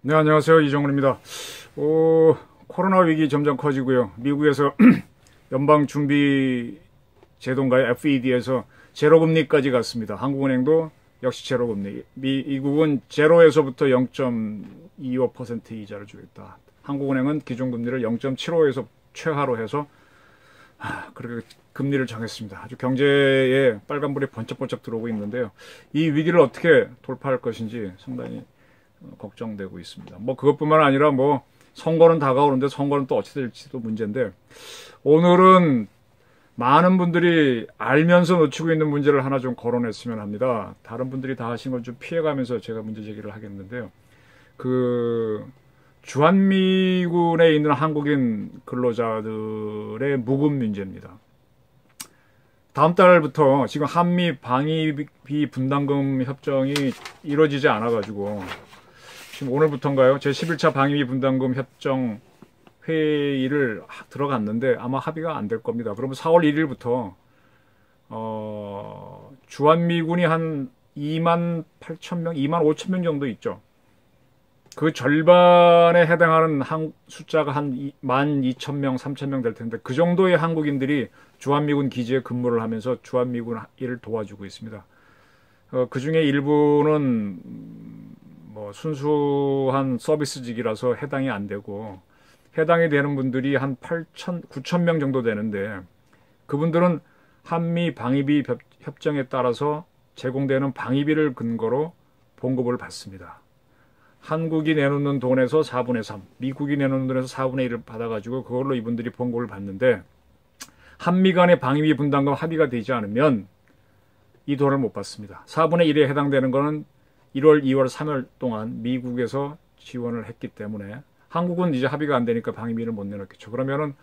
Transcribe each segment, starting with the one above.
네, 안녕하세요. 이정훈입니다. 코로나 위기 점점 커지고요. 미국에서 연방준비제도인가요? FED에서 제로금리까지 갔습니다. 한국은행도 역시 제로금리. 미국은 제로에서부터 0.25% 이자를 주겠다. 한국은행은 기준금리를 0.75에서 최하로 해서 그렇게 금리를 정했습니다. 아주 경제에 빨간불이 번쩍번쩍 들어오고 있는데요. 이 위기를 어떻게 돌파할 것인지 상당히 걱정되고 있습니다. 뭐 그것뿐만 아니라 뭐 선거는 다가오는데 선거는 또 어찌 될지도 문제인데, 오늘은 많은 분들이 알면서 놓치고 있는 문제를 하나 좀 거론했으면 합니다. 다른 분들이 다 하신 걸 좀 피해가면서 제가 문제 제기를 하겠는데요. 주한미군에 있는 한국인 근로자들의 무급 문제입니다. 다음 달부터 지금 한미 방위비 분담금 협정이 이루어지지 않아가지고, 지금 오늘부터인가요? 제11차 방위비 분담금 협정 회의를 들어갔는데 아마 합의가 안 될 겁니다. 그러면 4월 1일부터 주한미군이 한 2만 8천 명, 2만 5천 명 정도 있죠. 그 절반에 해당하는 숫자가 한 12,000명, 3,000명 될 텐데, 그 정도의 한국인들이 주한미군 기지에 근무를 하면서 주한미군 일을 도와주고 있습니다. 그 중에 일부는 뭐 순수한 서비스직이라서 해당이 안 되고, 해당이 되는 분들이 한 9,000명 정도 되는데, 그분들은 한미 방위비 협정에 따라서 제공되는 방위비를 근거로 봉급을 받습니다. 한국이 내놓는 돈에서 4분의 3, 미국이 내놓는 돈에서 4분의 1을 받아가지고 그걸로 이분들이 봉급을 받는데, 한미 간의 방위비 분담금 합의가 되지 않으면 이 돈을 못 받습니다. 4분의 1에 해당되는 거는 1월, 2월, 3월 동안 미국에서 지원을 했기 때문에 한국은 이제 합의가 안 되니까 방위비를 못 내놓겠죠. 그러면은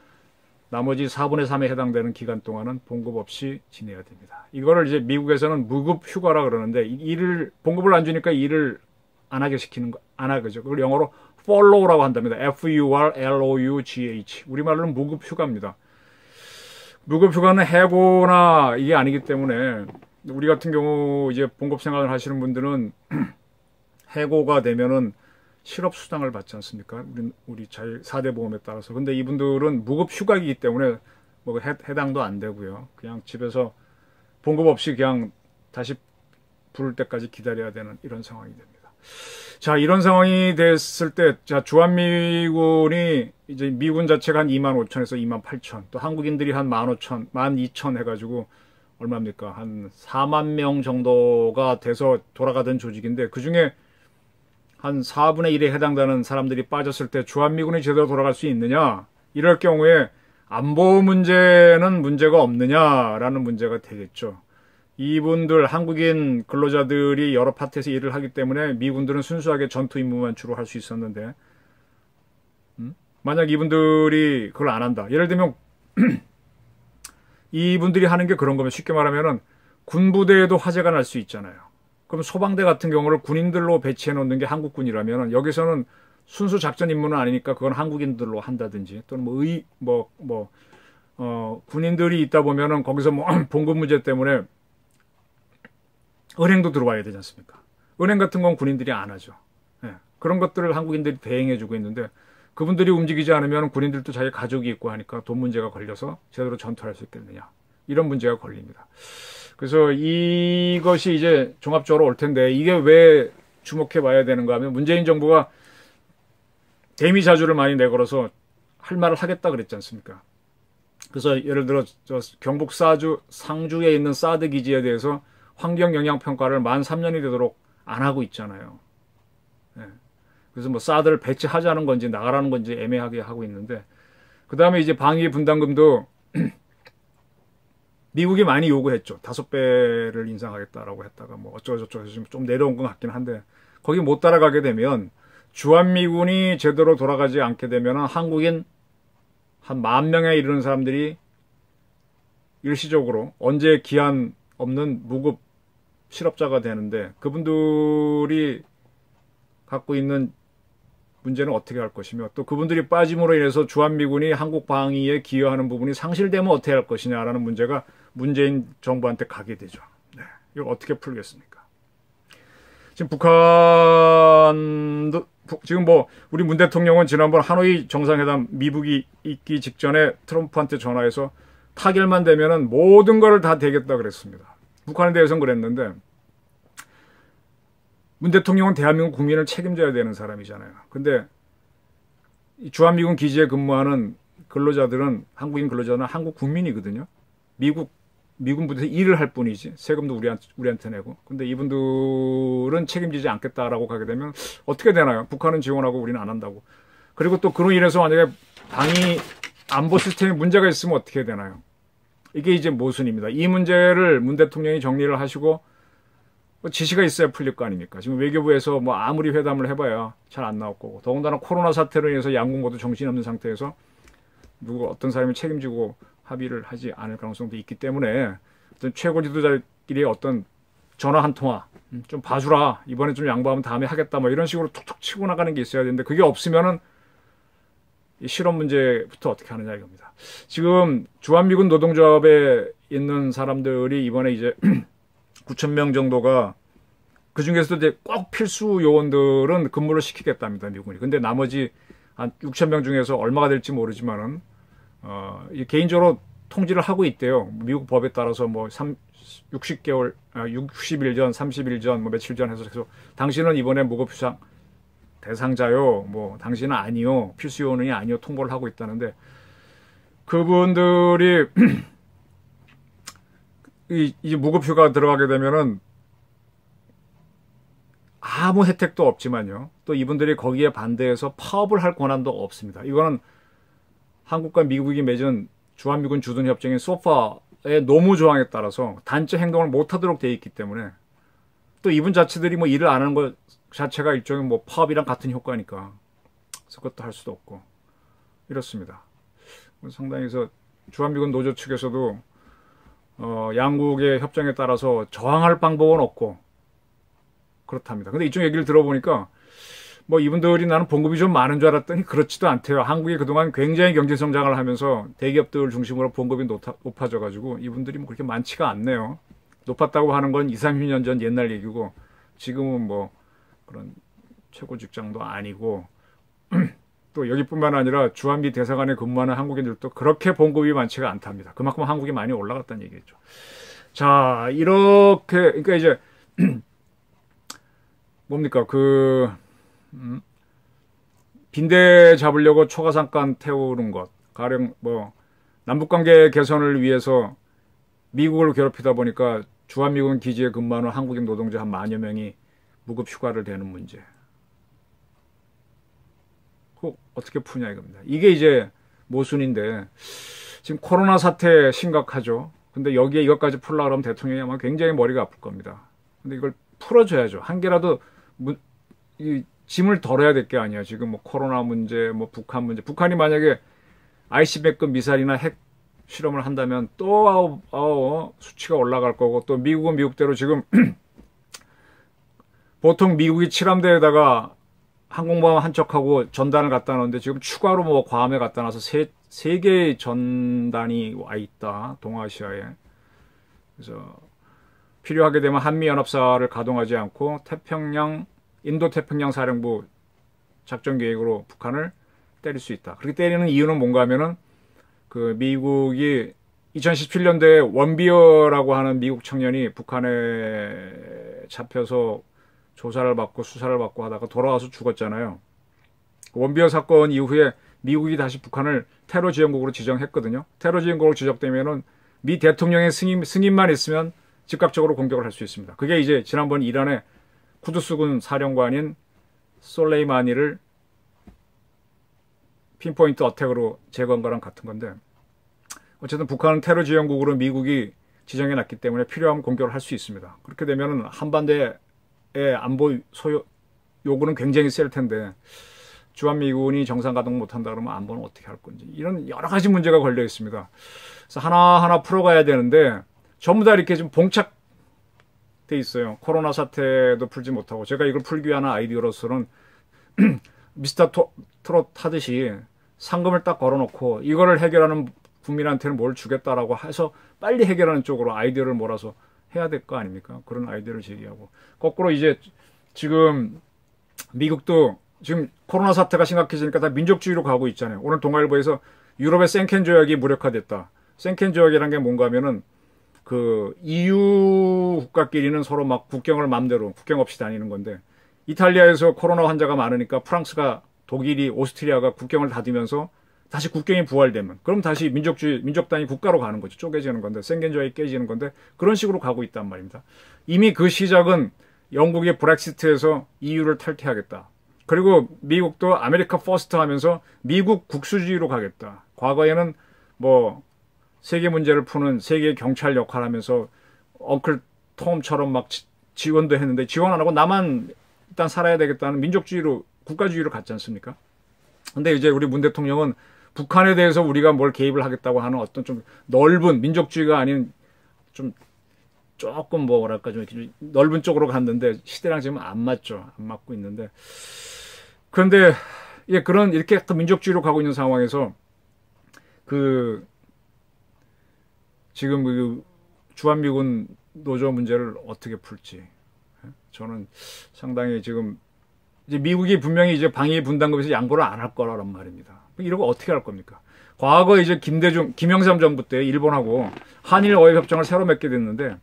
나머지 4분의 3에 해당되는 기간 동안은 봉급 없이 지내야 됩니다. 이거를 이제 미국에서는 무급 휴가라 그러는데, 봉급을 안 주니까 일을 안 하게 시키는 거, 안 하겠죠. 그걸 영어로 follow라고 한답니다. FURLOUGH. 우리말로는 무급 휴가입니다. 무급 휴가는 해고나 이게 아니기 때문에, 우리 같은 경우 이제 봉급 생활을 하시는 분들은 해고가 되면은 실업수당을 받지 않습니까? 우리 4대 보험에 따라서. 근데 이분들은 무급 휴가이기 때문에 뭐 해당도 안 되고요. 그냥 집에서 봉급 없이 그냥 다시 부를 때까지 기다려야 되는 이런 상황이 됩니다. 자, 이런 상황이 됐을 때, 자, 주한미군이 이제 미군 자체가 한 25,000에서 28,000, 또 한국인들이 한 15,000, 12,000 해가지고 얼마입니까? 한 4만 명 정도가 돼서 돌아가던 조직인데, 그 중에 한 4분의 1에 해당되는 사람들이 빠졌을 때 주한미군이 제대로 돌아갈 수 있느냐? 이럴 경우에 안보 문제는 문제가 없느냐라는 문제가 되겠죠. 이분들 한국인 근로자들이 여러 파트에서 일을 하기 때문에 미군들은 순수하게 전투 임무만 주로 할 수 있었는데, 만약 이분들이 그걸 안 한다. 예를 들면 이분들이 하는 게 그런 거면, 쉽게 말하면은 군부대에도 화재가 날 수 있잖아요. 그럼 소방대 같은 경우를 군인들로 배치해 놓는 게 한국군이라면, 여기서는 순수 작전 임무는 아니니까 그건 한국인들로 한다든지, 또는 군인들이 있다 보면은 거기서 뭐 봉급 문제 때문에 은행도 들어와야 되지 않습니까? 은행 같은 건 군인들이 안 하죠. 예, 그런 것들을 한국인들이 대행해주고 있는데, 그분들이 움직이지 않으면 군인들도 자기 가족이 있고 하니까 돈 문제가 걸려서 제대로 전투할 수 있겠느냐, 이런 문제가 걸립니다. 그래서 이것이 이제 종합적으로 올 텐데, 이게 왜 주목해 봐야 되는가 하면, 문재인 정부가 대미사주를 많이 내걸어서 할 말을 하겠다 그랬지 않습니까? 그래서 예를 들어 경북 상주에 있는 사드 기지에 대해서 환경 영향 평가를 만 3년이 되도록 안 하고 있잖아요. 예. 그래서 뭐 사드를 배치하자는 건지 나가라는 건지 애매하게 하고 있는데, 그 다음에 이제 방위 분담금도 미국이 많이 요구했죠. 5배를 인상하겠다라고 했다가 뭐 어쩌고저쩌고 해서 좀 내려온 것 같긴 한데, 거기 못 따라가게 되면, 주한미군이 제대로 돌아가지 않게 되면 한국인 한 10,000명에 이르는 사람들이 일시적으로 언제 기한 없는 무급 실업자가 되는데, 그분들이 갖고 있는 문제는 어떻게 할 것이며, 또 그분들이 빠짐으로 인해서 주한미군이 한국 방위에 기여하는 부분이 상실되면 어떻게 할 것이냐라는 문제가 문재인 정부한테 가게 되죠. 네, 이걸 어떻게 풀겠습니까? 지금 북한도 지금 뭐 우리 문 대통령은 지난번 하노이 정상회담 미국이 있기 직전에 트럼프한테 전화해서 타결만 되면은 모든 걸 다 되겠다 그랬습니다. 북한에 대해서는 그랬는데 문 대통령은 대한민국 국민을 책임져야 되는 사람이잖아요. 근데 주한미군 기지에 근무하는 근로자들은 한국인 근로자는 한국 국민이거든요. 미군 부대에서 일을 할 뿐이지 세금도 우리한테 내고. 근데 이분들은 책임지지 않겠다라고 가게 되면 어떻게 되나요? 북한은 지원하고 우리는 안 한다고. 그리고 또 그로 인해서 만약에 방위 안보 시스템에 문제가 있으면 어떻게 되나요? 이게 이제 모순입니다. 이 문제를 문 대통령이 정리를 하시고 지시가 있어야 풀릴 거 아닙니까? 지금 외교부에서 뭐 아무리 회담을 해봐야 잘 안 나올 거고, 더군다나 코로나 사태로 인해서 양국 모두 정신없는 상태에서 어떤 사람이 책임지고 합의를 하지 않을 가능성도 있기 때문에 어떤 최고 지도자끼리 어떤 전화 한 통화 좀 봐주라, 이번에 좀 양보하면 다음에 하겠다, 뭐 이런 식으로 툭툭 치고 나가는 게 있어야 되는데 그게 없으면은 이 실업 문제부터 어떻게 하느냐 이겁니다. 지금 주한미군 노동조합에 있는 사람들이 이번에 이제 9,000명 정도가 그 중에서도 이제 꼭 필수 요원들은 근무를 시키겠답니다, 미군이. 근데 나머지 한 6,000명 중에서 얼마가 될지 모르지만은 개인적으로 통지를 하고 있대요. 미국 법에 따라서 뭐 60개월, 60일 전, 30일 전, 뭐 며칠 전 해서 계속 당신은 이번에 무급휴상 대상자요, 뭐 당신은 아니요, 필수 요원이 아니요 통보를 하고 있다는데 그분들이 이 무급휴가 들어가게 되면은 아무 혜택도 없지만요. 또 이분들이 거기에 반대해서 파업을 할 권한도 없습니다. 이거는 한국과 미국이 맺은 주한미군 주둔 협정인 소파의 노무 조항에 따라서 단체 행동을 못하도록 돼 있기 때문에 또 이분 자체들이 뭐 일을 안 하는 것 자체가 일종의 뭐 파업이랑 같은 효과니까 그래서 그것도 할 수도 없고 이렇습니다. 상당히 그래서 주한미군 노조 측에서도 양국의 협정에 따라서 저항할 방법은 없고 그렇답니다. 근데 이쪽 얘기를 들어보니까 뭐 이분들이 나는 봉급이 좀 많은 줄 알았더니 그렇지도 않대요. 한국이 그동안 굉장히 경제 성장을 하면서 대기업들 중심으로 봉급이 높아져가지고 이분들이 뭐 그렇게 많지가 않네요. 높았다고 하는 건 20, 30년 전 옛날 얘기고 지금은 뭐 그런 최고 직장도 아니고 또 여기뿐만 아니라 주한미 대사관에 근무하는 한국인들도 그렇게 봉급이 많지가 않답니다. 그만큼 한국이 많이 올라갔다는 얘기겠죠. 자, 이렇게 그러니까 이제 뭡니까 빈대 잡으려고 초가삼간 태우는 것, 가령 뭐 남북관계 개선을 위해서 미국을 괴롭히다 보니까 주한미군 기지에 근무하는 한국인 노동자 한 10,000여 명이 무급 휴가를 대는 문제. 어떻게 푸냐 이겁니다. 이게 이제 모순인데 지금 코로나 사태 심각하죠. 근데 여기에 이것까지 풀려고 하면 대통령이 아마 굉장히 머리가 아플 겁니다. 근데 이걸 풀어줘야죠. 한 개라도 이 짐을 덜어야 될 게 아니야. 지금 뭐 코로나 문제, 뭐 북한 문제. 북한이 만약에 ICBM급 미사일이나 핵 실험을 한다면 또 수치가 올라갈 거고 또 미국은 미국대로 지금 보통 미국이 칠함대에다가 항공모함 한 척하고 전단을 갖다 놓는데 지금 추가로 뭐 괌에 갖다 놔서 세 개의 전단이 와 있다. 동아시아에. 그래서 필요하게 되면 한미연합사를 가동하지 않고 인도태평양 사령부 작전 계획으로 북한을 때릴 수 있다. 그렇게 때리는 이유는 뭔가 하면은 그 미국이 2017년도에 원비어라고 하는 미국 청년이 북한에 잡혀서 조사를 받고 수사를 받고 하다가 돌아와서 죽었잖아요. 원비어 사건 이후에 미국이 다시 북한을 테러 지원국으로 지정했거든요. 테러 지원국으로 지정되면은 미 대통령의 승인만 있으면 즉각적으로 공격을 할 수 있습니다. 그게 이제 지난번 이란의 쿠두스군 사령관인 솔레이마니를 핀포인트 어택으로 제거한 거랑 같은 건데 어쨌든 북한은 테러 지원국으로 미국이 지정해놨기 때문에 필요하면 공격을 할 수 있습니다. 그렇게 되면은 한반도의 안보 요구는 굉장히 셀 텐데 주한미군이 정상 가동 못한다 그러면 안보는 어떻게 할 건지 이런 여러 가지 문제가 걸려 있습니다. 그래서 하나하나 풀어가야 되는데 전부 다 이렇게 좀 봉착돼 있어요. 코로나 사태도 풀지 못하고 제가 이걸 풀기 위한 아이디어로서는 미스터 트롯 하듯이 상금을 딱 걸어놓고 이거를 해결하는 국민한테는 뭘 주겠다라고 해서 빨리 해결하는 쪽으로 아이디어를 몰아서 해야 될 거 아닙니까? 그런 아이디어를 제기하고 거꾸로 이제 지금 미국도 지금 코로나 사태가 심각해지니까 다 민족주의로 가고 있잖아요. 오늘 동아일보에서 유럽의 생켄 조약이 무력화됐다. 생켄 조약이란 게 뭔가 하면은 그 EU 국가끼리는 서로 막 국경을 마음대로 국경 없이 다니는 건데 이탈리아에서 코로나 환자가 많으니까 프랑스가 독일이 오스트리아가 국경을 닫으면서 다시 국경이 부활되면 그럼 다시 민족주의 민족 단위 국가로 가는 거죠. 쪼개지는 건데 생켄 조약이 깨지는 건데 그런 식으로 가고 있단 말입니다. 이미 그 시작은 영국의 브렉시트에서 EU를 탈퇴하겠다. 그리고 미국도 아메리카 퍼스트 하면서 미국 국수주의로 가겠다. 과거에는 뭐 세계 문제를 푸는 세계 경찰 역할을 하면서 엉클 톰처럼 막 지원도 했는데 지원 안 하고 나만 일단 살아야 되겠다는 민족주의로 국가주의로 갔지 않습니까? 근데 이제 우리 문 대통령은 북한에 대해서 우리가 뭘 개입을 하겠다고 하는 어떤 좀 넓은 민족주의가 아닌 좀 조금 뭐랄까 좀 넓은 쪽으로 갔는데 시대랑 지금 안 맞죠. 안 맞고 있는데 그런데 예 그런 이렇게 민족주의로 가고 있는 상황에서 그 지금 그 주한미군 노조 문제를 어떻게 풀지 저는 상당히 지금 이제 미국이 분명히 이제 방위 분담금에서 양보를 안 할 거란 말입니다. 이러고 어떻게 할 겁니까? 과거 이제 김영삼 정부 때 일본하고 한일 어획 협정을 새로 맺게 됐는데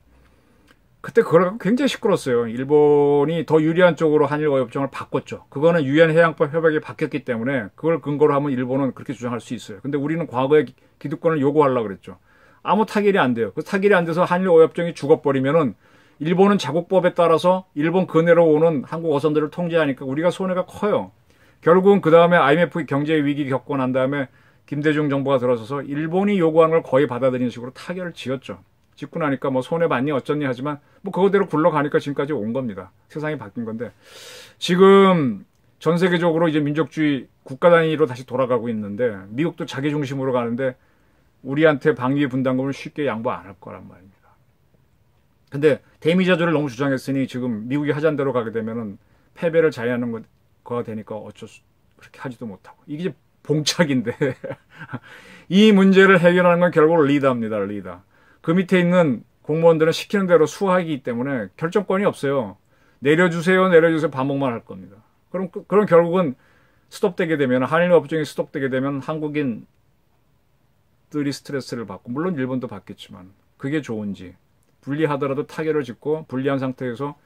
그때 그걸 갖고 굉장히 시끄러웠어요. 일본이 더 유리한 쪽으로 한일 어획 협정을 바꿨죠. 그거는 유엔 해양법 협약이 바뀌었기 때문에 그걸 근거로 하면 일본은 그렇게 주장할 수 있어요. 근데 우리는 과거에 기득권을 요구하려고 그랬죠. 아무 타결이 안 돼요. 그 타결이 안 돼서 한일 어획 협정이 죽어버리면은 일본은 자국법에 따라서 일본 근해로 오는 한국 어선들을 통제하니까 우리가 손해가 커요. 결국은 그 다음에 IMF 경제 위기 겪고 난 다음에 김대중 정부가 들어서서 일본이 요구하는 걸 거의 받아들이는 식으로 타결을 지었죠. 짓고 나니까 뭐 손해 봤니 어쩌니 하지만 뭐 그거대로 굴러가니까 지금까지 온 겁니다. 세상이 바뀐 건데 지금 전 세계적으로 이제 민족주의 국가 단위로 다시 돌아가고 있는데 미국도 자기 중심으로 가는데 우리한테 방위 분담금을 쉽게 양보 안 할 거란 말입니다. 근데 대미자조를 너무 주장했으니 지금 미국이 하자는 대로 가게 되면은 패배를 자해하는 거가 되니까 어쩔 수 그렇게 하지도 못하고 이게 이제 봉착인데 이 문제를 해결하는 건 결국 리더입니다. 리더. 그 밑에 있는 공무원들은 시키는 대로 수하기 때문에 결정권이 없어요. 내려주세요, 내려주세요 반복만 할 겁니다. 그럼 결국은 스톱되게 되면 한일 업종이 스톱되게 되면 한국인들이 스트레스를 받고 물론 일본도 받겠지만 그게 좋은지 불리하더라도 타결을 짓고 불리한 상태에서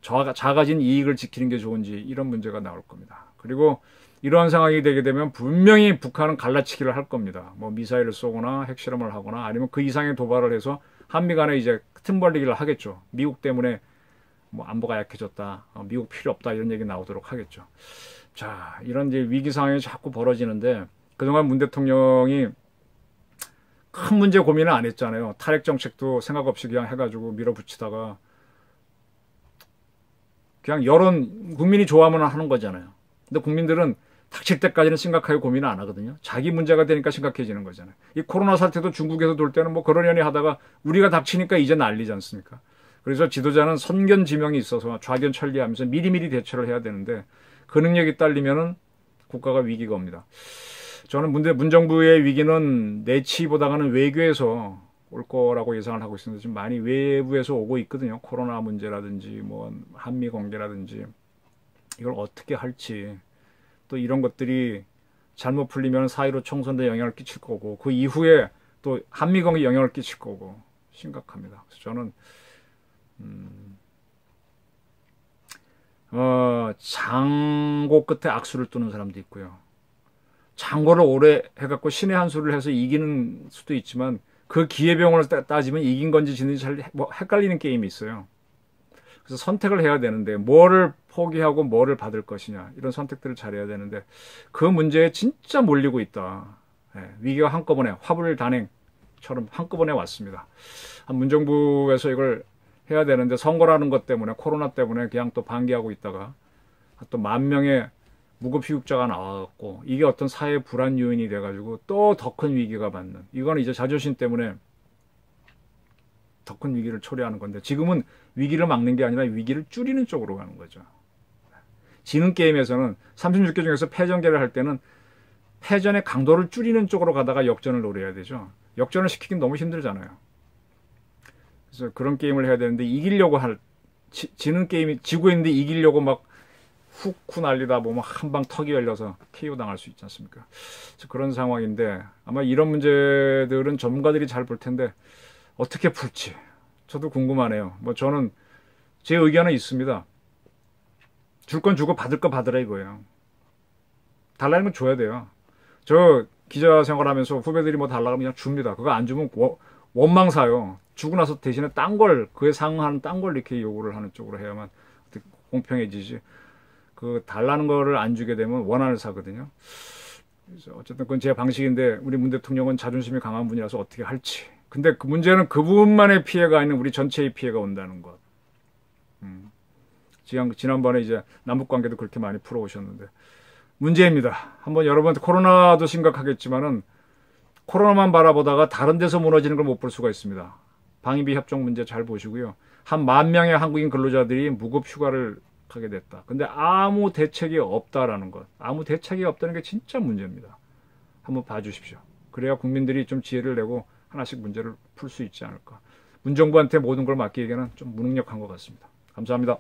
작아진 이익을 지키는 게 좋은지 이런 문제가 나올 겁니다. 그리고 이러한 상황이 되게 되면 분명히 북한은 갈라치기를 할 겁니다. 뭐 미사일을 쏘거나 핵실험을 하거나 아니면 그 이상의 도발을 해서 한미 간에 이제 틈 벌리기를 하겠죠. 미국 때문에 뭐 안보가 약해졌다. 미국 필요 없다. 이런 얘기 나오도록 하겠죠. 자, 이런 이제 위기 상황이 자꾸 벌어지는데 그동안 문 대통령이 큰 문제 고민을 안 했잖아요. 탈핵 정책도 생각 없이 그냥 해가지고 밀어붙이다가 그냥 여론 국민이 좋아하면 하는 거잖아요. 근데 국민들은 닥칠 때까지는 심각하게 고민을 안 하거든요. 자기 문제가 되니까 심각해지는 거잖아요. 이 코로나 사태도 중국에서 돌 때는 뭐 그러려니 하다가 우리가 닥치니까 이제 난리지 않습니까? 그래서 지도자는 선견지명이 있어서 좌견천리하면서 미리미리 대처를 해야 되는데 그 능력이 딸리면은 국가가 위기가 옵니다. 저는 문정부의 위기는 내치보다는 외교에서 올 거라고 예상을 하고 있습니다. 지금 많이 외부에서 오고 있거든요. 코로나 문제라든지 뭐 한미 관계라든지 이걸 어떻게 할지 또 이런 것들이 잘못 풀리면 사이로 총선대 영향을 끼칠 거고 그 이후에 또 한미 관계에 영향을 끼칠 거고 심각합니다. 그래서 저는 장고 끝에 악수를 두는 사람도 있고요. 장고를 오래 해갖고 신의 한 수를 해서 이기는 수도 있지만 그 기회비용을 따지면 이긴 건지 지는지 잘 헷갈리는 게임이 있어요. 그래서 선택을 해야 되는데 뭐를 포기하고 뭐를 받을 것이냐 이런 선택들을 잘해야 되는데 그 문제에 진짜 몰리고 있다. 위기가 한꺼번에 화불단행처럼 한꺼번에 왔습니다. 문정부에서 이걸 해야 되는데 선거라는 것 때문에 코로나 때문에 그냥 또 방기하고 있다가 또 10,000명의 무급휴직자가 나와갖고 이게 어떤 사회 불안 요인이 돼가지고 또 더 큰 위기가 받는 이거는 이제 자존심 때문에 더 큰 위기를 초래하는 건데 지금은 위기를 막는 게 아니라 위기를 줄이는 쪽으로 가는 거죠. 지는 게임에서는 36개 중에서 패전개를 할 때는 패전의 강도를 줄이는 쪽으로 가다가 역전을 노려야 되죠. 역전을 시키긴 너무 힘들잖아요. 그래서 그런 게임을 해야 되는데 이기려고 지는 게임이 지고 있는데 이기려고 막 훅 날리다 보면 한 방 턱이 열려서 KO 당할 수 있지 않습니까? 그런 상황인데 아마 이런 문제들은 전문가들이 잘 볼 텐데 어떻게 풀지 저도 궁금하네요. 뭐 저는 제 의견은 있습니다. 줄 건 주고 받을 거 받으라 이거예요. 달라는 건 줘야 돼요. 저 기자 생활하면서 후배들이 뭐 달라고 하면 그냥 줍니다. 그거 안 주면 원망 사요. 주고 나서 대신에 딴 걸, 그에 상응하는 딴 걸 이렇게 요구를 하는 쪽으로 해야만 공평해지지. 그 달라는 거를 안 주게 되면 원한을 사거든요. 그래서 어쨌든 그건 제 방식인데 우리 문 대통령은 자존심이 강한 분이라서 어떻게 할지. 근데 그 문제는 그분만의 피해가 아닌 우리 전체의 피해가 온다는 것. 지난번에 이제 남북 관계도 그렇게 많이 풀어오셨는데 문제입니다. 한번 여러분 코로나도 심각하겠지만은 코로나만 바라보다가 다른 데서 무너지는 걸 못 볼 수가 있습니다. 방위비 협정 문제 잘 보시고요. 한 10,000명의 한국인 근로자들이 무급 휴가를 가게 됐다. 근데 아무 대책이 없다라는 것. 아무 대책이 없다는 게 진짜 문제입니다. 한번 봐주십시오. 그래야 국민들이 좀 지혜를 내고 하나씩 문제를 풀 수 있지 않을까. 문정부한테 모든 걸 맡기기에는 좀 무능력한 것 같습니다. 감사합니다.